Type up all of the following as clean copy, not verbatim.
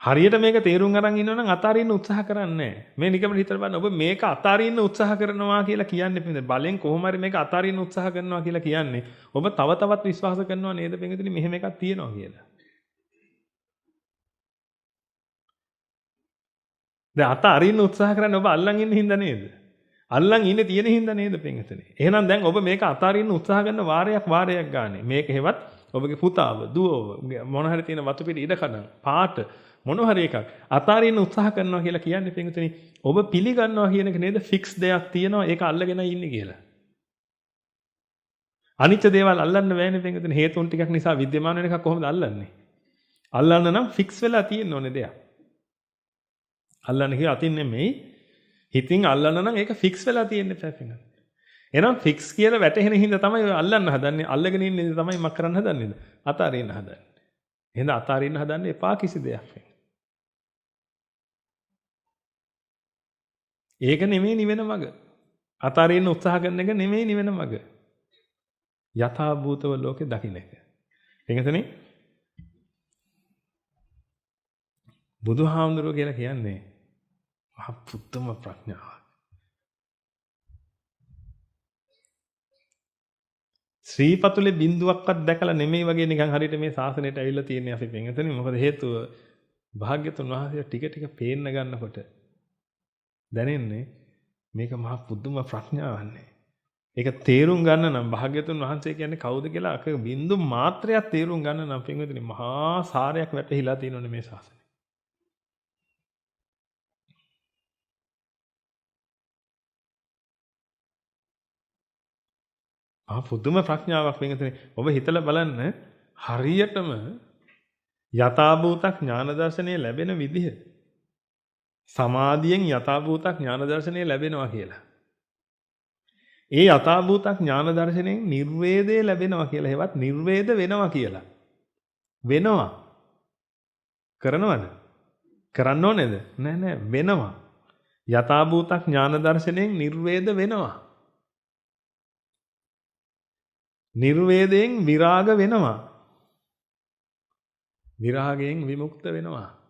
හරියට මේක තේරුම් අරන් ඉන්නවනම් අතාරින්න උත්සාහ කරන්නේ නැහැ. මේ නිකම්ම හිතලා බලන්න ඔබ මේක අතාරින්න උත්සාහ කරනවා කියලා කියන්නේ පින්ද බලෙන් කොහොම හරි මේක අතාරින්න උත්සාහ කරනවා කියලා කියන්නේ ඔබ තව තවත් විශ්වාස කරනවා නේද පින්දනි මෙහෙම එකක් තියෙනවා කියලා. දැන් අතාරින්න උත්සාහ කරන්නේ ඔබ අල්ලන් ඉන්න හින්දා නේද? අල්ලන් ඉන්නේ තියෙන හින්දා නේද පින්දනි? එහෙනම් දැන් ඔබ මේක අතාරින්න උත්සාහ කරන වාරයක් ගානේ මේක හෙවත් ඔබගේ පුතාව දුවව මොන හරි තියෙන වතු පිට ඉඩකඩම් පාට මොන හරි එකක් අතාරින්න උත්සාහ කරනවා කියලා කියන්නේ පින්විතනි ඔබ පිළිගන්නවා කියන එක නේද ෆික්ස් දෙයක් තියෙනවා ඒක අල්ලගෙනයි ඉන්නේ කියලා. අනිත්‍ය දේවල් අල්ලන්න බෑනේ පින්විතනි හේතුන් ටිකක් නිසා විද්‍යමාන වෙන එකක් කොහොමද අල්ලන්නේ? අල්ලන්න නම් ෆික්ස් වෙලා තියෙන්න ඕනේ දෙයක්. අල්ලන්න කිය අතින් නෙමෙයි හිතින් අල්ලන්න නම් ඒක ෆික්ස් වෙලා තියෙන්න එපා පින්විතනි. එහෙනම් ෆික්ස් කියලා වැටහෙන හින්දා තමයි ඔය අල්ලන්න හදන්නේ අල්ලගෙන ඉන්නේ තමයි මක් කරන්න හදන්නේද? අතාරින්න හදන්නේ. එහෙනම් අතාරින්න හදන්න එපා කිසි දෙයක්. ඒක නෙමෙයි නිවෙන මඟ. අතාරින්න උත්සාහ කරන එක නෙමෙයි නිවෙන මඟ. යථා භූතව ලෝකේ දකින්න එක. එංගතනේ බුදුහාමුදුරුවෝ කියලා කියන්නේ මහ පුදුම ප්‍රඥාවක්. ශ්‍රීපතුලේ බින්දුවක්වත් දැකලා නෙමෙයි වගේ නිකන් හරියට මේ ශාසනයට ඇවිල්ලා තියෙන්නේ අපි එංගතනේ මොකද හේතුව භාග්‍යතුන් වහන්සේ ටික ටික පේන්න ගන්නකොට දැනෙන්නේ මේක මහ පුදුම ප්‍රඥාවන්නේ. ඒක තේරුම් ගන්න නම් භාග්‍යතුන් වහන්සේ කියන්නේ කවුද කියලා අක බින්දු මාත්‍රයක් තේරුම් ගන්න නම් පින්විතනි මහා සාරයක් වැටහිලා තියෙනවනේ මේ ශාසනය. පුදුම ප්‍රඥාවක් පින්විතනි. ඔබ හිතලා බලන්න හරියටම යථාභූත ඥාන දර්ශනය ලැබෙන විදිහ සමාධියෙන් යථාභූත ඥාන දර්ශනය ලැබෙනවා කියලා. ඒ යථාභූත ඥාන දර්ශනයෙන් නිර්වේදය ලැබෙනවා කියලා. ඒවත් නිර්වේද වෙනවා කියලා. වෙනවා. කරනවද? කරන්න ඕනේද? නෑ වෙනවා. යථාභූත ඥාන දර්ශනයෙන් නිර්වේද වෙනවා. නිර්වේදයෙන් විරාග වෙනවා. විරාගයෙන් විමුක්ත වෙනවා.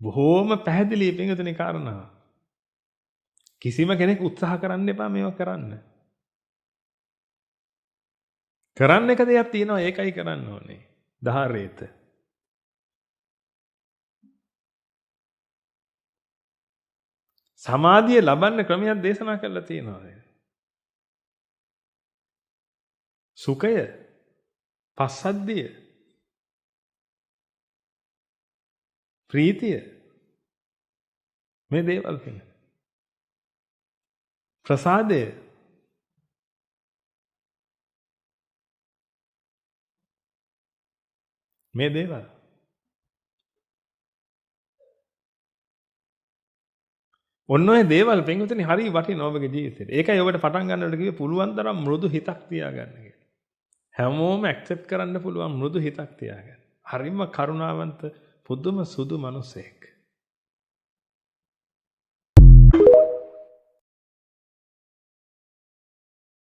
බොහෝම පැහැදිලි පින්වතුනි කාරණා. කිසිම කෙනෙක් උත්සාහ කරන්න එපා මේවා කරන්න. කරන්න එක දෙයක් තියෙනවා ඒකයි කරන්න ඕනේ. ධාරේත. සමාධිය ලබන්න ක්‍රමයක් දේශනා කරලා තියෙනවා. සුඛය, පස්සද්ධිය, ප්‍රීතිය මේ දේවල් තියෙනවා. ප්‍රසාදය මේ දේවල් ඔන්න ඔය දේවල් පින්විතනි හරි වටිනවා ඔබගේ ජීවිතේට. ඒකයි ඔබට පටන් ගන්නකොට කිව්වේ පුළුවන් තරම් මෘදු හිතක් තියාගන්න කියලා. හැමෝම ඇක්සෙප්ට් කරන්න පුළුවන් මෘදු හිතක් තියාගන්න. හරිම කරුණාවන්ත පුදුම සුදු මිනිසෙක්.